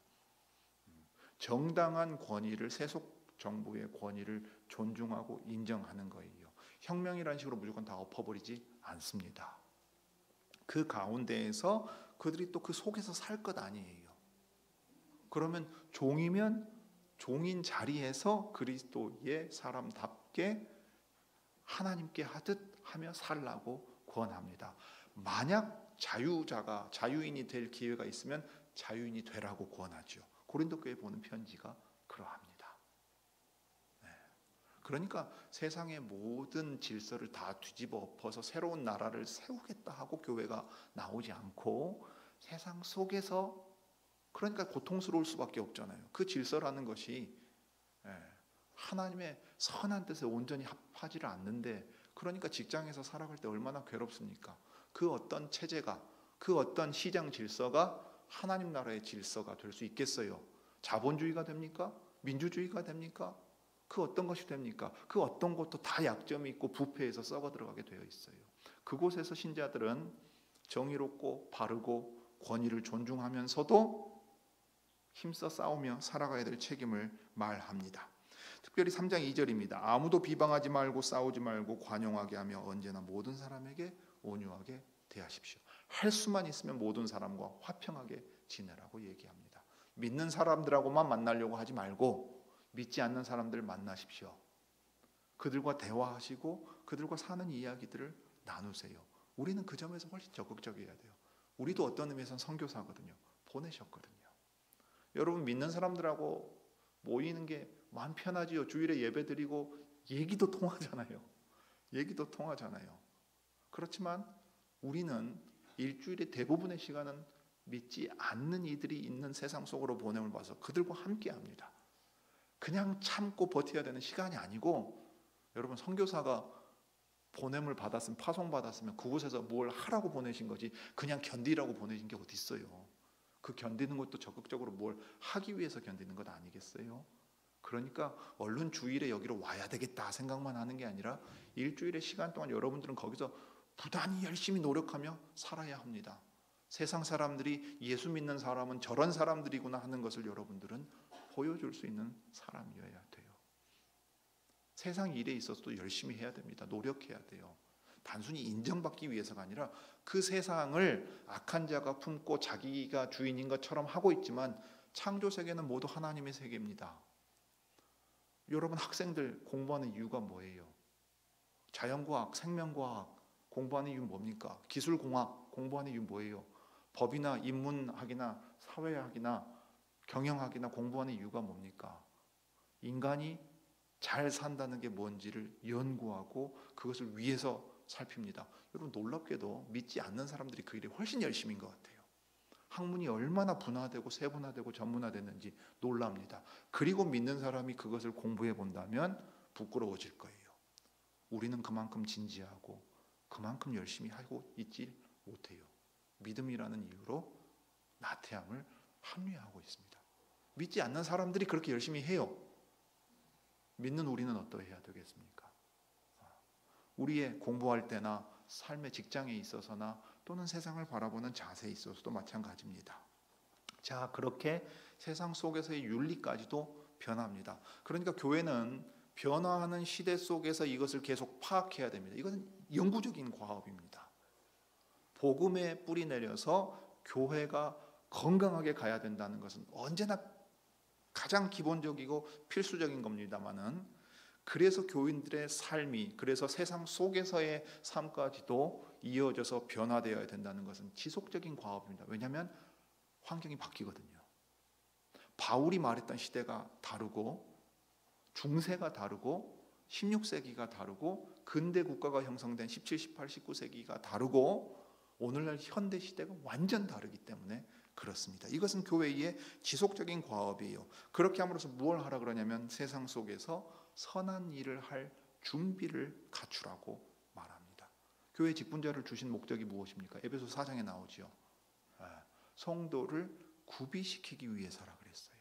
정당한 권위를, 세속 정부의 권위를 존중하고 인정하는 거예요. 혁명이라는 식으로 무조건 다 엎어버리지 않습니다. 그 가운데에서 그들이 또 그 속에서 살 것 아니에요. 그러면 종이면 종인 자리에서 그리스도의 사람답게 하나님께 하듯 하며 살라고 권합니다. 만약 자유인이 될 기회가 있으면 자유인이 되라고 권하죠. 고린도 교회 보는 편지가 그러합니다. 네. 그러니까 세상의 모든 질서를 다 뒤집어 엎어서 새로운 나라를 세우겠다 하고 교회가 나오지 않고 세상 속에서, 그러니까 고통스러울 수밖에 없잖아요. 그 질서라는 것이 하나님의 선한 뜻에 온전히 합하지를 않는데, 그러니까 직장에서 살아갈 때 얼마나 괴롭습니까? 그 어떤 체제가, 그 어떤 시장 질서가 하나님 나라의 질서가 될 수 있겠어요? 자본주의가 됩니까? 민주주의가 됩니까? 그 어떤 것이 됩니까? 그 어떤 것도 다 약점이 있고 부패해서 썩어 들어가게 되어 있어요. 그곳에서 신자들은 정의롭고 바르고 권위를 존중하면서도 힘써 싸우며 살아가야 될 책임을 말합니다. 특별히 3장 2절입니다. 아무도 비방하지 말고 싸우지 말고 관용하게 하며 언제나 모든 사람에게 온유하게 대하십시오. 할 수만 있으면 모든 사람과 화평하게 지내라고 얘기합니다. 믿는 사람들하고만 만나려고 하지 말고 믿지 않는 사람들을 만나십시오. 그들과 대화하시고 그들과 사는 이야기들을 나누세요. 우리는 그 점에서 훨씬 적극적이어야 돼요. 우리도 어떤 의미에서는 선교사거든요. 보내셨거든요. 여러분, 믿는 사람들하고 모이는 게 마음 편하지요. 주일에 예배 드리고 얘기도 통하잖아요. 얘기도 통하잖아요. 그렇지만 우리는 일주일의 대부분의 시간은 믿지 않는 이들이 있는 세상 속으로 보냄을 봐서 그들과 함께합니다. 그냥 참고 버텨야 되는 시간이 아니고, 여러분, 선교사가 보냄을 받았으면, 파송받았으면 그곳에서 뭘 하라고 보내신 거지 그냥 견디라고 보내신 게 어디 있어요. 그 견디는 것도 적극적으로 뭘 하기 위해서 견디는 것 아니겠어요? 그러니까 얼른 주일에 여기로 와야 되겠다 생각만 하는 게 아니라 일주일의 시간 동안 여러분들은 거기서 부단히 열심히 노력하며 살아야 합니다. 세상 사람들이 예수 믿는 사람은 저런 사람들이구나 하는 것을 여러분들은 보여줄 수 있는 사람이어야 돼요. 세상 일에 있어서도 열심히 해야 됩니다. 노력해야 돼요. 단순히 인정받기 위해서가 아니라 그 세상을 악한 자가 품고 자기가 주인인 것처럼 하고 있지만 창조 세계는 모두 하나님의 세계입니다. 여러분, 학생들 공부하는 이유가 뭐예요? 자연과학, 생명과학 공부하는 이유는 뭡니까? 기술공학 공부하는 이유는 뭐예요? 법이나 인문학이나 사회학이나 경영학이나 공부하는 이유가 뭡니까? 인간이 잘 산다는 게 뭔지를 연구하고 그것을 위해서 살핍니다. 여러분, 놀랍게도 믿지 않는 사람들이 그 일에 훨씬 열심인 것 같아요. 학문이 얼마나 분화되고 세분화되고 전문화됐는지 놀랍니다. 그리고 믿는 사람이 그것을 공부해 본다면 부끄러워질 거예요. 우리는 그만큼 진지하고 그만큼 열심히 하고 있지 못해요. 믿음이라는 이유로 나태함을 합리화하고 있습니다. 믿지 않는 사람들이 그렇게 열심히 해요. 믿는 우리는 어떠해야 되겠습니까? 우리의 공부할 때나 삶의 직장에 있어서나 또는 세상을 바라보는 자세에 있어서도 마찬가지입니다. 자, 그렇게 세상 속에서의 윤리까지도 변합니다. 그러니까 교회는 변화하는 시대 속에서 이것을 계속 파악해야 됩니다. 이것은 영구적인 과업입니다. 복음에 뿌리 내려서 교회가 건강하게 가야 된다는 것은 언제나 가장 기본적이고 필수적인 겁니다만은, 그래서 교인들의 삶이, 그래서 세상 속에서의 삶까지도 이어져서 변화되어야 된다는 것은 지속적인 과업입니다. 왜냐하면 환경이 바뀌거든요. 바울이 말했던 시대가 다르고, 중세가 다르고, 16세기가 다르고, 근대 국가가 형성된 17, 18, 19세기가 다르고, 오늘날 현대 시대가 완전 다르기 때문에 그렇습니다. 이것은 교회의 지속적인 과업이에요. 그렇게 함으로써 무엇을 하라 그러냐면 세상 속에서 선한 일을 할 준비를 갖추라고 말합니다. 교회 직분자를 주신 목적이 무엇입니까? 에베소 4장에 나오죠. 성도를 구비시키기 위해서라 그랬어요.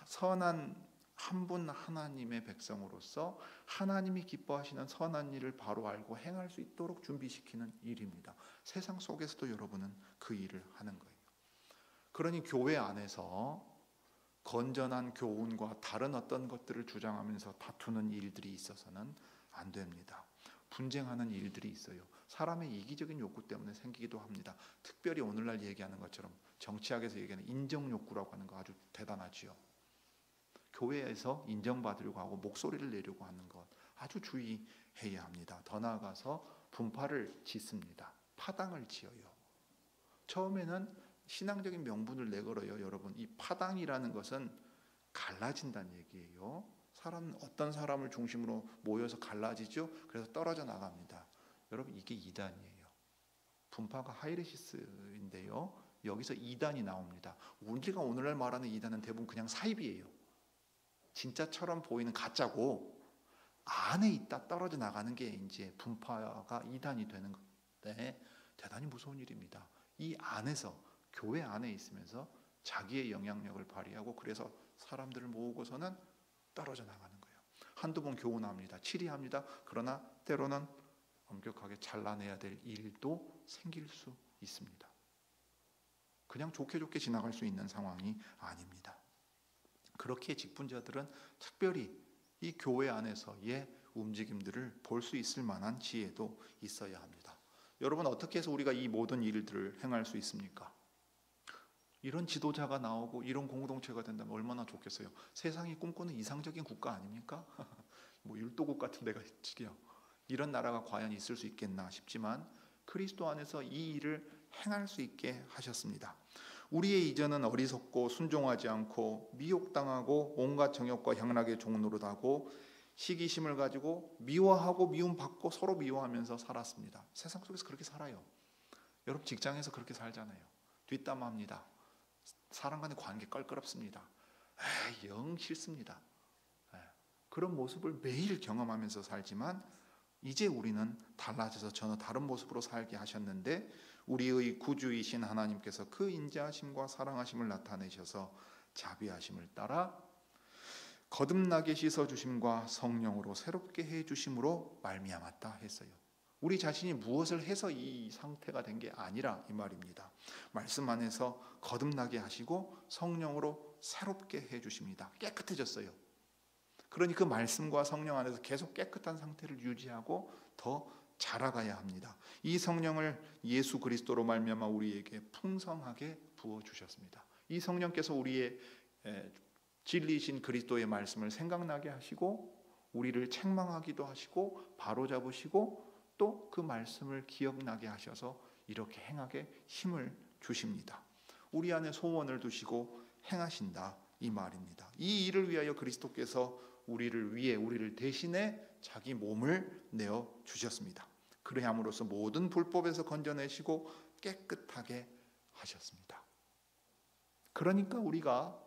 선한 한 분 하나님의 백성으로서 하나님이 기뻐하시는 선한 일을 바로 알고 행할 수 있도록 준비시키는 일입니다. 세상 속에서도 여러분은 그 일을 하는 거예요. 그러니 교회 안에서 건전한 교훈과 다른 어떤 것들을 주장하면서 다투는 일들이 있어서는 안 됩니다. 분쟁하는 일들이 있어요. 사람의 이기적인 욕구 때문에 생기기도 합니다. 특별히 오늘날 얘기하는 것처럼 정치학에서 얘기하는 인정욕구라고 하는 거 아주 대단하지요. 교회에서 인정받으려고 하고 목소리를 내려고 하는 것 아주 주의해야 합니다. 더 나아가서 분파를 짓습니다. 파당을 지어요. 처음에는 신앙적인 명분을 내걸어요. 여러분, 이 파당이라는 것은 갈라진다는 얘기예요. 사람은 어떤 사람을 중심으로 모여서 갈라지죠. 그래서 떨어져 나갑니다. 여러분, 이게 이단이에요. 분파가 하이레시스인데요, 여기서 이단이 나옵니다. 우리가 오늘날 말하는 이단은 대부분 그냥 사입이에요. 진짜처럼 보이는 가짜고, 안에 있다 떨어져 나가는 게 이제 분파가 이단이 되는 건데, 대단히 무서운 일입니다. 이 안에서, 교회 안에 있으면서 자기의 영향력을 발휘하고, 그래서 사람들을 모으고서는 떨어져 나가는 거예요. 한두 번 교훈합니다. 치리합니다. 그러나 때로는 엄격하게 잘라내야 될 일도 생길 수 있습니다. 그냥 좋게 좋게 지나갈 수 있는 상황이 아닙니다. 그렇게 직분자들은 특별히 이 교회 안에서의 움직임들을 볼 수 있을 만한 지혜도 있어야 합니다. 여러분, 어떻게 해서 우리가 이 모든 일들을 행할 수 있습니까? 이런 지도자가 나오고 이런 공동체가 된다면 얼마나 좋겠어요. 세상이 꿈꾸는 이상적인 국가 아닙니까? 뭐 율도국 같은 데가 있지요. 이런 나라가 과연 있을 수 있겠나 싶지만 그리스도 안에서 이 일을 행할 수 있게 하셨습니다. 우리의 이전은 어리석고 순종하지 않고 미혹당하고 온갖 정욕과 향락의 종노릇하고 시기심을 가지고 미워하고 미움받고 서로 미워하면서 살았습니다. 세상 속에서 그렇게 살아요. 여러분, 직장에서 그렇게 살잖아요. 뒷담화합니다. 사람 간의 관계 껄끄럽습니다. 영 싫습니다. 그런 모습을 매일 경험하면서 살지만 이제 우리는 달라져서 전혀 다른 모습으로 살게 하셨는데, 우리의 구주이신 하나님께서 그 인자하심과 사랑하심을 나타내셔서 자비하심을 따라 거듭나게 씻어주심과 성령으로 새롭게 해주심으로 말미암았다 했어요. 우리 자신이 무엇을 해서 이 상태가 된 게 아니라 이 말입니다. 말씀 안에서 거듭나게 하시고 성령으로 새롭게 해주십니다. 깨끗해졌어요. 그러니 그 말씀과 성령 안에서 계속 깨끗한 상태를 유지하고 더 자라가야 합니다. 이 성령을 예수 그리스도로 말미암아 우리에게 풍성하게 부어주셨습니다. 이 성령께서 우리의 진리이신 그리스도의 말씀을 생각나게 하시고 우리를 책망하기도 하시고 바로잡으시고 또 그 말씀을 기억나게 하셔서 이렇게 행하게 힘을 주십니다. 우리 안에 소원을 두시고 행하신다 이 말입니다. 이 일을 위하여 그리스도께서 우리를 위해 우리를 대신해 자기 몸을 내어 주셨습니다. 그러함으로써 모든 불법에서 건져내시고 깨끗하게 하셨습니다. 그러니까 우리가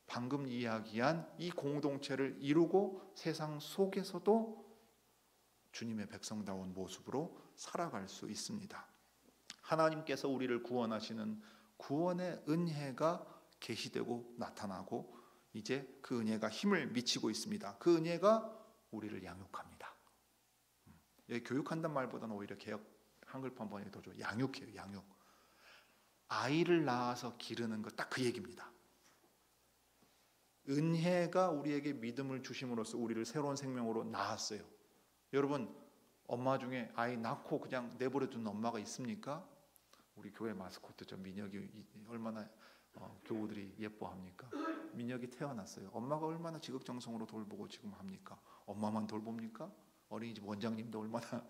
방금 이야기한 이 공동체를 이루고 세상 속에서도 주님의 백성다운 모습으로 살아갈 수 있습니다. 하나님께서 우리를 구원하시는 구원의 은혜가 계시되고 나타나고 이제 그 은혜가 힘을 미치고 있습니다. 그 은혜가 우리를 양육합니다. 여기 교육한다는 말보다는 오히려 개역 한글판 번역이 더 좋아요. 양육해요. 양육. 아이를 낳아서 기르는 것 딱 그 얘기입니다. 은혜가 우리에게 믿음을 주심으로써 우리를 새로운 생명으로 낳았어요. 여러분, 엄마 중에 아이 낳고 그냥 내버려 두는 엄마가 있습니까? 우리 교회 마스코트죠. 민혁이 얼마나 교우들이 예뻐합니까? 민혁이 태어났어요. 엄마가 얼마나 지극정성으로 돌보고 지금 합니까? 엄마만 돌봅니까? 어린이집 원장님도 얼마나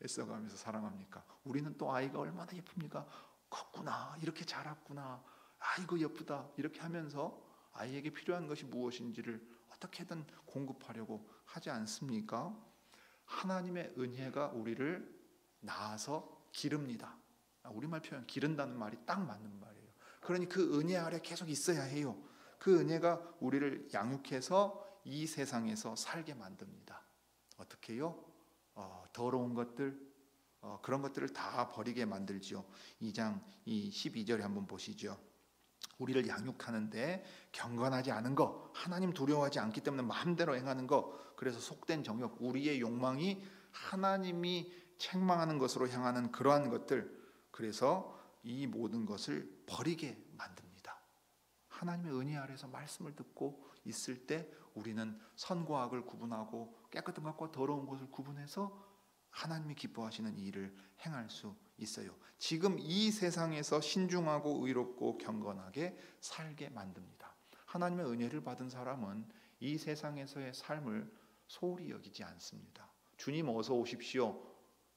애써가면서 사랑합니까? 우리는 또 아이가 얼마나 예쁩니까? 컸구나, 이렇게 자랐구나, 아이고 예쁘다, 이렇게 하면서 아이에게 필요한 것이 무엇인지를 어떻게든 공급하려고 하지 않습니까? 하나님의 은혜가 우리를 낳아서 기릅니다. 우리말 표현 기른다는 말이 딱 맞는 말이에요. 그러니 그 은혜 아래 계속 있어야 해요. 그 은혜가 우리를 양육해서 이 세상에서 살게 만듭니다. 어떻게요? 더러운 것들, 그런 것들을 다 버리게 만들지요. 2장 12절에 한번 보시죠. 우리를 양육하는데 경건하지 않은 거, 하나님 두려워하지 않기 때문에 마음대로 행하는 거, 그래서 속된 정욕, 우리의 욕망이 하나님이 책망하는 것으로 향하는 그러한 것들, 그래서 이 모든 것을 버리게 만듭니다. 하나님의 은혜 아래서 말씀을 듣고 있을 때 우리는 선과 악을 구분하고 깨끗한 것과 더러운 것을 구분해서 하나님이 기뻐하시는 일을 행할 수 있어요. 지금 이 세상에서 신중하고 의롭고 경건하게 살게 만듭니다. 하나님의 은혜를 받은 사람은 이 세상에서의 삶을 소홀히 여기지 않습니다. 주님 어서 오십시오,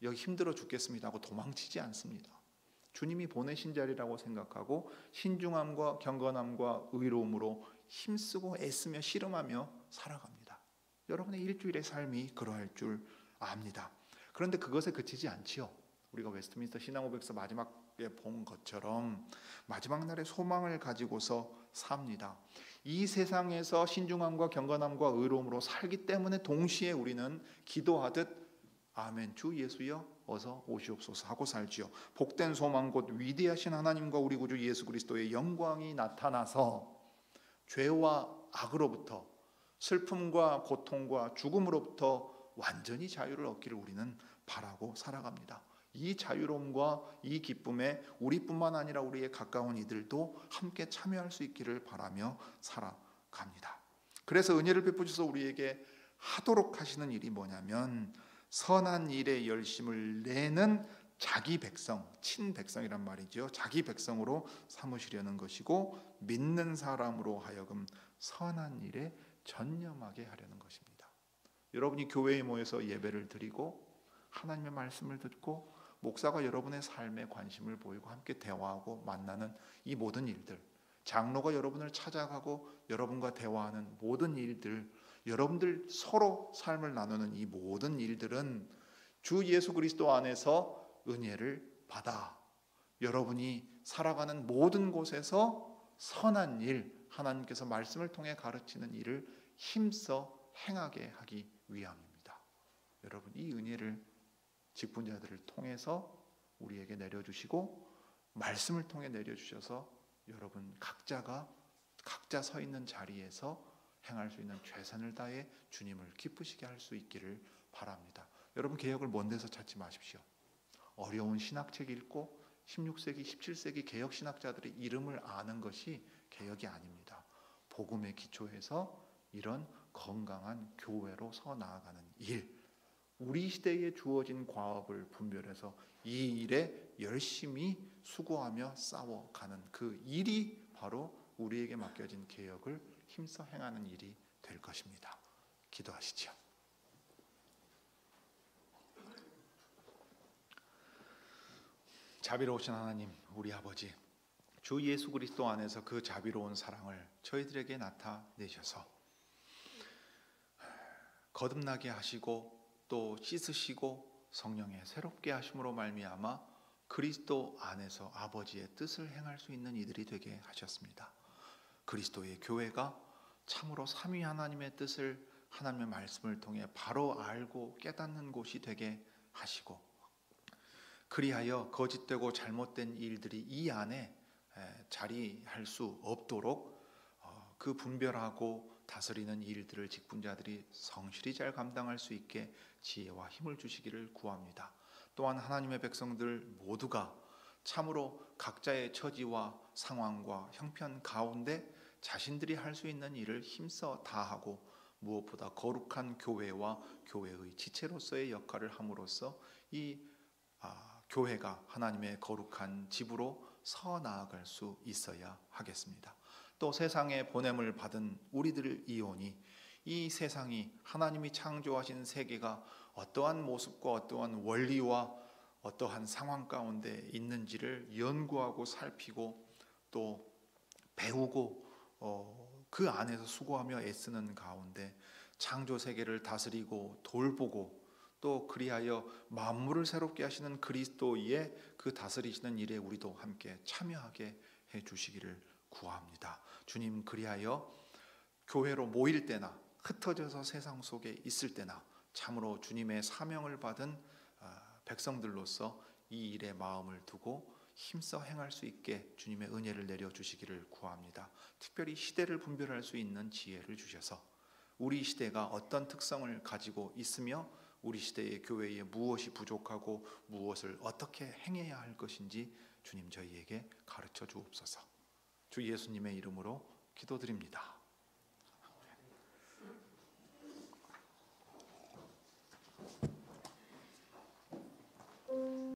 여기 힘들어 죽겠습니다 하고 도망치지 않습니다. 주님이 보내신 자리라고 생각하고 신중함과 경건함과 의로움으로 힘쓰고 애쓰며 씨름하며 살아갑니다. 여러분의 일주일의 삶이 그러할 줄 압니다. 그런데 그것에 그치지 않지요. 우리가 웨스트민스터 신앙고백서 마지막에 본 것처럼 마지막 날의 소망을 가지고서 삽니다. 이 세상에서 신중함과 경건함과 의로움으로 살기 때문에 동시에 우리는 기도하듯 아멘 주 예수여 어서 오시옵소서 하고 살지요. 복된 소망 곧 위대하신 하나님과 우리 구주 예수 그리스도의 영광이 나타나서 죄와 악으로부터, 슬픔과 고통과 죽음으로부터 완전히 자유를 얻기를 우리는 바라고 살아갑니다. 이 자유로움과 이 기쁨에 우리뿐만 아니라 우리의 가까운 이들도 함께 참여할 수 있기를 바라며 살아갑니다. 그래서 은혜를 베푸셔서 우리에게 하도록 하시는 일이 뭐냐면 선한 일에 열심을 내는 자기 백성, 친백성이란 말이죠. 자기 백성으로 삼으시려는 것이고 믿는 사람으로 하여금 선한 일에 전념하게 하려는 것입니다. 여러분이 교회에 모여서 예배를 드리고 하나님의 말씀을 듣고 목사가 여러분의 삶에 관심을 보이고 함께 대화하고 만나는 이 모든 일들, 장로가 여러분을 찾아가고 여러분과 대화하는 모든 일들, 여러분들 서로 삶을 나누는 이 모든 일들은 주 예수 그리스도 안에서 은혜를 받아 여러분이 살아가는 모든 곳에서 선한 일, 하나님께서 말씀을 통해 가르치는 일을 힘써 행하게 하기 위함입니다. 여러분 이 은혜를 직분자들을 통해서 우리에게 내려주시고 말씀을 통해 내려주셔서 여러분 각자가 각자 서 있는 자리에서 행할 수 있는 최선을 다해 주님을 기쁘시게 할 수 있기를 바랍니다. 여러분 개혁을 먼 데서 찾지 마십시오. 어려운 신학책 읽고 16세기, 17세기 개혁 신학자들의 이름을 아는 것이 개혁이 아닙니다. 복음의 기초에서 이런 건강한 교회로 서 나아가는 일, 우리 시대에 주어진 과업을 분별해서 이 일에 열심히 수고하며 싸워가는 그 일이 바로 우리에게 맡겨진 개혁을 힘써 행하는 일이 될 것입니다. 기도하시죠. 자비로우신 하나님, 우리 아버지, 주 예수 그리스도 안에서 그 자비로운 사랑을 저희들에게 나타내셔서 거듭나게 하시고 또 씻으시고 성령의 새롭게 하심으로 말미암아 그리스도 안에서 아버지의 뜻을 행할 수 있는 이들이 되게 하셨습니다. 그리스도의 교회가 참으로 삼위 하나님의 뜻을 하나님의 말씀을 통해 바로 알고 깨닫는 곳이 되게 하시고 그리하여 거짓되고 잘못된 일들이 이 안에 자리할 수 없도록 그 분별하고 다스리는 일들을 직분자들이 성실히 잘 감당할 수 있게 지혜와 힘을 주시기를 구합니다. 또한 하나님의 백성들 모두가 참으로 각자의 처지와 상황과 형편 가운데 자신들이 할 수 있는 일을 힘써 다하고 무엇보다 거룩한 교회와 교회의 지체로서의 역할을 함으로써 이 교회가 하나님의 거룩한 집으로 서 나아갈 수 있어야 하겠습니다. 또 세상에 보냄을 받은 우리들 이온이 이 세상이 하나님이 창조하신 세계가 어떠한 모습과 어떠한 원리와 어떠한 상황 가운데 있는지를 연구하고 살피고 또 배우고 그 안에서 수고하며 애쓰는 가운데 창조 세계를 다스리고 돌보고 또 그리하여 만물을 새롭게 하시는 그리스도의 그 다스리시는 일에 우리도 함께 참여하게 해 주시기를 구합니다. 주님, 그리하여 교회로 모일 때나 흩어져서 세상 속에 있을 때나 참으로 주님의 사명을 받은 백성들로서 이 일에 마음을 두고 힘써 행할 수 있게 주님의 은혜를 내려주시기를 구합니다. 특별히 시대를 분별할 수 있는 지혜를 주셔서 우리 시대가 어떤 특성을 가지고 있으며 우리 시대의 교회에 무엇이 부족하고 무엇을 어떻게 행해야 할 것인지 주님 저희에게 가르쳐 주옵소서. 주 예수님의 이름으로 기도드립니다.